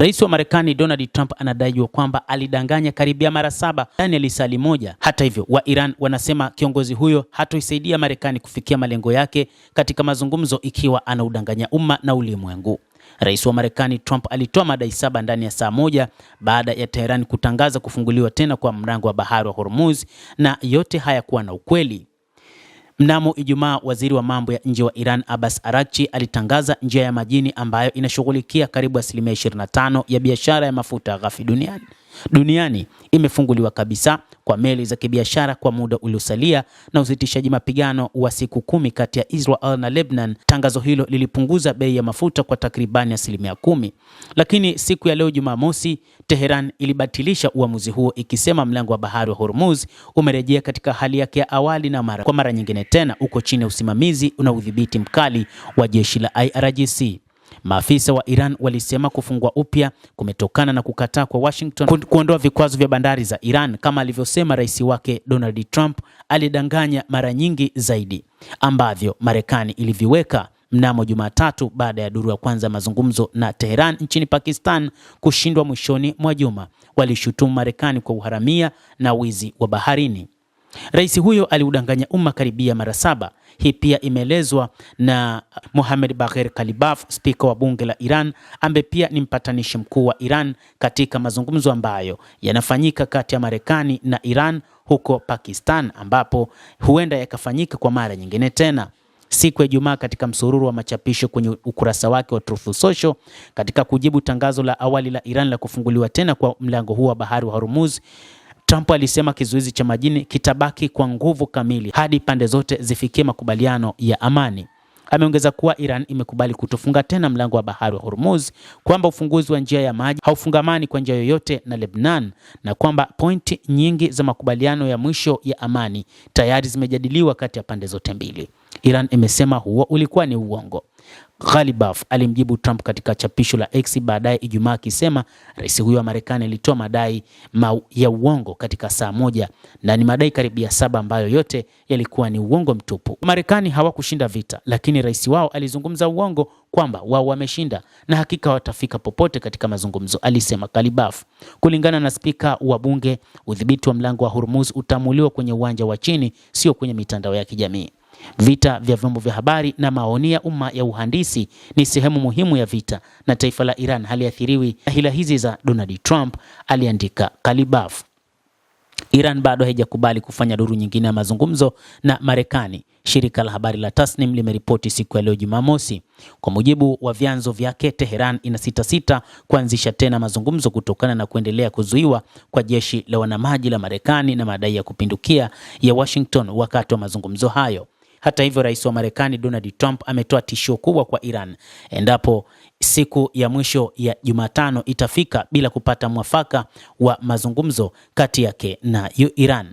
Rais wa Marekani Donald Trump anadaiwa kwamba alidanganya karibia mara 7 ndani ya lisali moja. Hata hivyo, wa Iran wanasema kiongozi huyo hatoisaidia Marekani kufikia malengo yake katika mazungumzo ikiwa anaudanganya umma na ulimwengu. Rais wa Marekani Trump alitoa madai 7 ndani ya saa moja baada ya Tehran kutangaza kufunguliwa tena kwa mlango wa bahari wa Hormuz, na yote hayakuwa na ukweli. Mnamo Ijumaa, waziri wa mambo ya nje wa Iran Abbas Araghchi alitangaza njia ya majini ambayo inashughulikia karibu 25% ya biashara ya mafuta ghafi duniani imefunguliwa kabisa kwa meli za kibiashara kwa muda uliosalia na usitishaji mapigano wa siku 10 kati ya Israel na Lebanon. Tangazo hilo lilipunguza bei ya mafuta kwa takribani 10%. Lakini siku ya leo Jumamosi, Tehran ilibatilisha uamuzi huo ikisema mlango wa bahari wa Hormuz umerejea katika hali yake ya awali na kwa mara nyingine tena uko chini ya usimamizi na udhibiti mkali wa jeshi la IRGC. Maafisa wa Iran walisema kufungua upya kumetokana na kukataa kwa Washington kuondoa vikwazo vya bandari za Iran. Kama alivyosema rais wake Donald Trump, alidanganya mara nyingi zaidi ambavyo Marekani iliviweka. Mnamo Jumatatu, baada ya duru ya kwanza mazungumzo na Tehran nchini Pakistan kushindwa mwishoni mwa juma, walishutumu Marekani kwa uharamia na wizi wa baharini. Rais huyo aliudanganya umma karibia mara 7. Hii pia imeelezwa na Mohammad Bagher Kalibaf, spika wa bunge la Iran, ambaye pia ni mpatanishi mkuu wa Iran katika mazungumzo ambayo yanafanyika kati ya Marekani na Iran huko Pakistan, ambapo huenda yakafanyika kwa mara nyingine tena. Siku ya Ijumaa, katika msururu wa machapisho kwenye ukurasa wake wa Truth Social, katika kujibu tangazo la awali la Iran la kufunguliwa tena kwa mlango huu wa bahari wa Hormuz, Trump alisema kizuizi cha majini kitabaki kwa nguvu kamili hadi pande zote zifikie makubaliano ya amani. Ameongeza kuwa Iran imekubali kutofunga tena mlango wa bahari wa Hormuz, kwamba ufunguzi wa njia ya maji haufungamani kwa njia yoyote na Lebanon, na kwamba pointi nyingi za makubaliano ya mwisho ya amani tayari zimejadiliwa kati ya pande zote mbili. Iran imesema huo ulikuwa ni uongo. Ghalibaf alimjibu Trump katika chapisho la X baadaye Ijumaa akisema rais huyo wa Marekani alitoa madai ya uongo katika saa moja, na ni madai karibia 7 ambayo yote yalikuwa ni uongo mtupu. Marekani hawakushinda vita, lakini rais wao alizungumza uongo kwamba wao wameshinda na hakika watafika popote katika mazungumzo, alisema Ghalibaf. Kulingana na spika wa bunge, udhibiti wa mlango wa Hormuz utamuliwa kwenye uwanja wa chini, sio kwenye mitandao ya kijamii. Vita vya vyombo vya habari na maoni ya umma ya uhandisi ni sehemu muhimu ya vita, na taifa la Iran haliathiriwi na hila hizi za Donald Trump, aliandika Ghalibaf. Iran bado haijakubali kufanya duru nyingine ya mazungumzo na Marekani, shirika la habari la Tasnim limeripoti siku ya leo Jumamosi. Kwa mujibu wa vyanzo vyake, Tehran inasita kuanzisha tena mazungumzo kutokana na kuendelea kuzuiwa kwa jeshi la wanamaji la Marekani na madai ya kupindukia ya Washington wakati wa mazungumzo hayo. Hata hivyo, rais wa Marekani Donald Trump ametoa tishio kubwa kwa Iran endapo siku ya mwisho ya Jumatano itafika bila kupata mwafaka wa mazungumzo kati yake na Iran.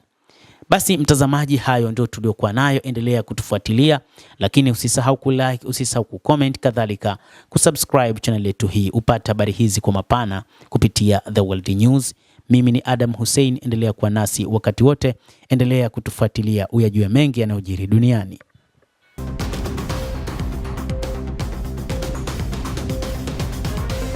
Basi mtazamaji, hayo ndio tuliokuwa nayo. Endelea kutufuatilia, lakini usisahau kulike, usisahau kucomment, kadhalika kusubscribe channel yetu hii upate habari hizi kwa mapana kupitia The World News. Mimi ni Adam Hussein, endelea kuwa nasi wakati wote, endelea kutufuatilia uyajue mengi yanayojiri duniani.